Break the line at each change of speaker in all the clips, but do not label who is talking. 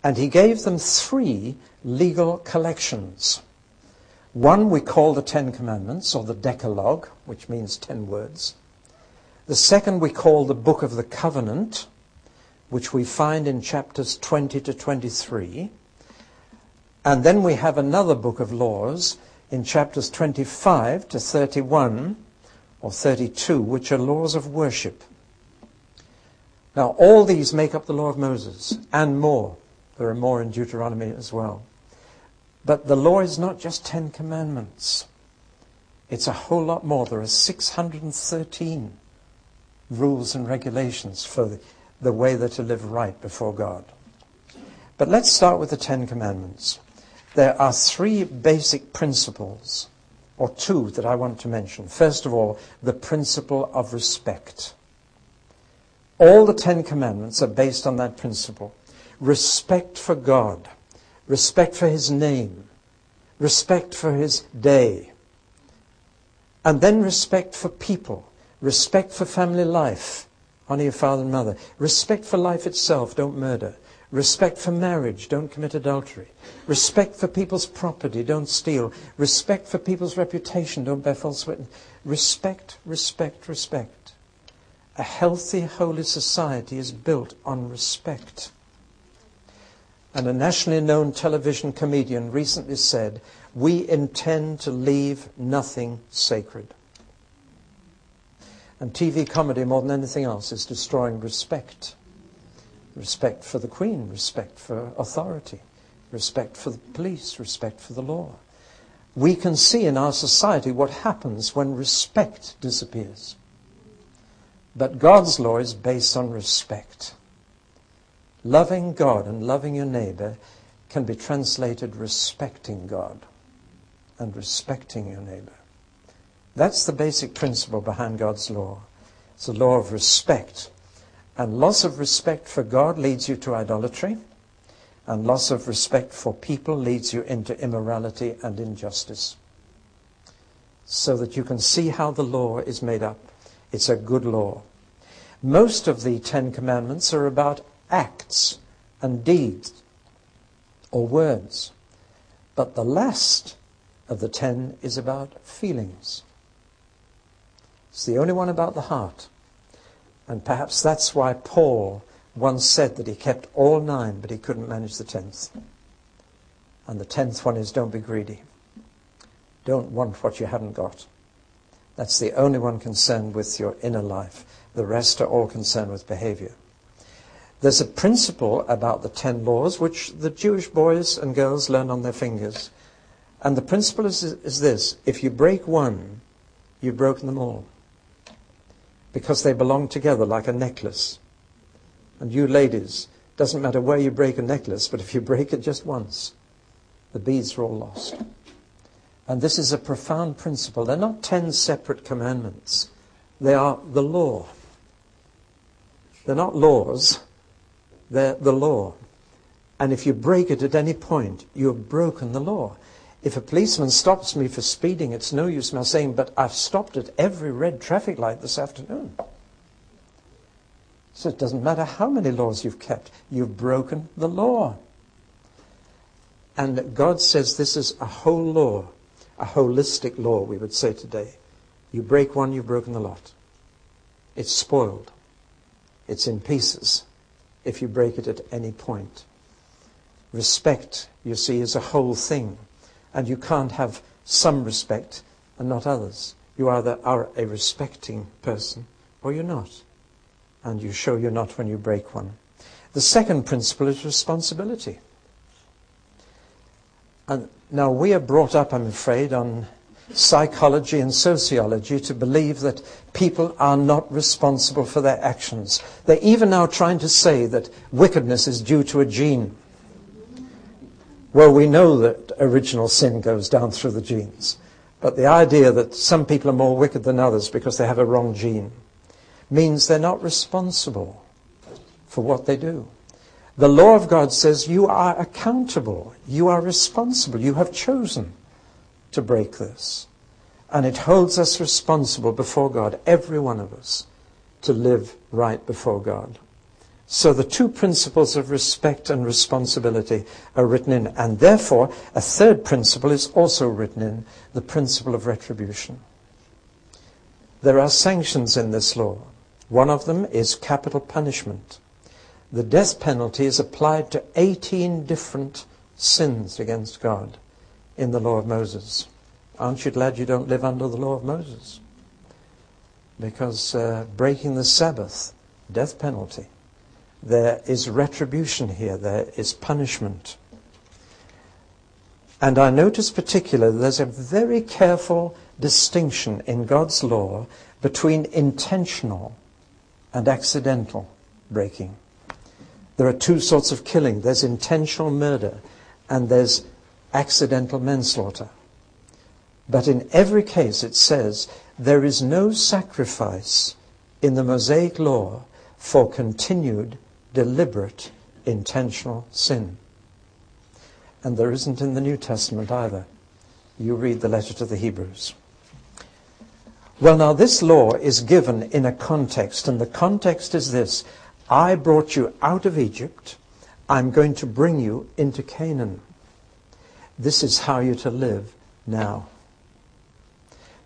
And he gave them 3 legal collections. One we call the 10 Commandments, or the Decalogue, which means 10 words. The second we call the Book of the Covenant, which we find in chapters 20 to 23. And then we have another book of laws in chapters 25 to 31 or 32, which are laws of worship. Now, all these make up the law of Moses and more. There are more in Deuteronomy as well. But the law is not just 10 commandments. It's a whole lot more. There are 613 rules and regulations for the way that to live right before God. But let's start with the 10 commandments. There are 3 basic principles, or 2 that I want to mention. First of all, the principle of respect. All the 10 commandments are based on that principle. Respect for God, respect for his name, respect for his day, and then respect for people, respect for family life, honor your father and mother, respect for life itself, don't murder, respect for marriage, don't commit adultery, respect for people's property, don't steal, respect for people's reputation, don't bear false witness. Respect, respect, respect. A healthy, holy society is built on respect. And a nationally known television comedian recently said, "We intend to leave nothing sacred." And TV comedy, more than anything else, is destroying respect. Respect for the Queen, respect for authority, respect for the police, respect for the law. We can see in our society what happens when respect disappears. But God's law is based on respect. Loving God and loving your neighbor can be translated respecting God and respecting your neighbor. That's the basic principle behind God's law. It's a law of respect. And loss of respect for God leads you to idolatry. And loss of respect for people leads you into immorality and injustice. So that you can see how the law is made up. It's a good law. Most of the 10 Commandments are about acts and deeds or words. But the last of the 10 is about feelings. It's the only one about the heart. And perhaps that's why Paul once said that he kept all 9, but he couldn't manage the 10th. And the 10th one is, don't be greedy. Don't want what you haven't got. That's the only one concerned with your inner life. The rest are all concerned with behavior. There's a principle about the 10 laws which the Jewish boys and girls learn on their fingers. And the principle is this: if you break one, you've broken them all. Because they belong together like a necklace. And you ladies, doesn't matter where you break a necklace, but if you break it just once, the beads are all lost. And this is a profound principle. They're not 10 separate commandments. They are the law. They're not laws. They're the law. And if you break it at any point, you have broken the law. If a policeman stops me for speeding, it's no use my saying, but I've stopped at every red traffic light this afternoon. So it doesn't matter how many laws you've kept. You've broken the law. And God says this is a whole law, a holistic law, we would say today. You break one, you've broken the lot. It's spoiled. It's in pieces if you break it at any point. Respect, you see, is a whole thing. And you can't have some respect and not others. You either are a respecting person or you're not. And you show you're not when you break one. The second principle is responsibility. And now we are brought up, I'm afraid, on psychology and sociology to believe that people are not responsible for their actions. They're even now trying to say that wickedness is due to a gene. Well, we know that original sin goes down through the genes. But the idea that some people are more wicked than others because they have a wrong gene means they're not responsible for what they do. The law of God says you are accountable. You are responsible. You have chosen to break this. And it holds us responsible before God, every one of us, to live right before God. So the two principles of respect and responsibility are written in, and therefore a third principle is also written in, the principle of retribution. There are sanctions in this law. One of them is capital punishment. The death penalty is applied to 18 different sins against God in the law of Moses. Aren't you glad you don't live under the law of Moses? Because breaking the Sabbath, death penalty. There is retribution here. There is punishment. And I notice particularly there's a very careful distinction in God's law between intentional and accidental breaking. There are two sorts of killing. There's intentional murder and there's accidental manslaughter. But in every case it says there is no sacrifice in the Mosaic Law for continued, deliberate, intentional sin. And there isn't in the New Testament either. You read the letter to the Hebrews. Well, now this law is given in a context, and the context is this. I brought you out of Egypt. I'm going to bring you into Canaan. This is how you're to live now.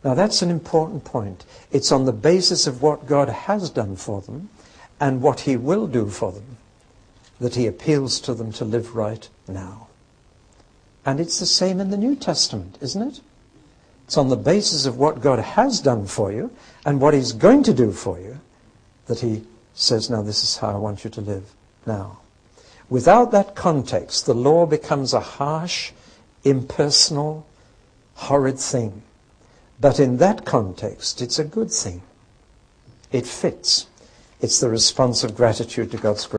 Now that's an important point. It's on the basis of what God has done for them and what he will do for them that he appeals to them to live right now. And it's the same in the New Testament, isn't it? It's on the basis of what God has done for you and what he's going to do for you that he says, now this is how I want you to live now. Without that context, the law becomes a harsh, impersonal, horrid thing. But in that context, it's a good thing. It fits. It's the response of gratitude to God's grace.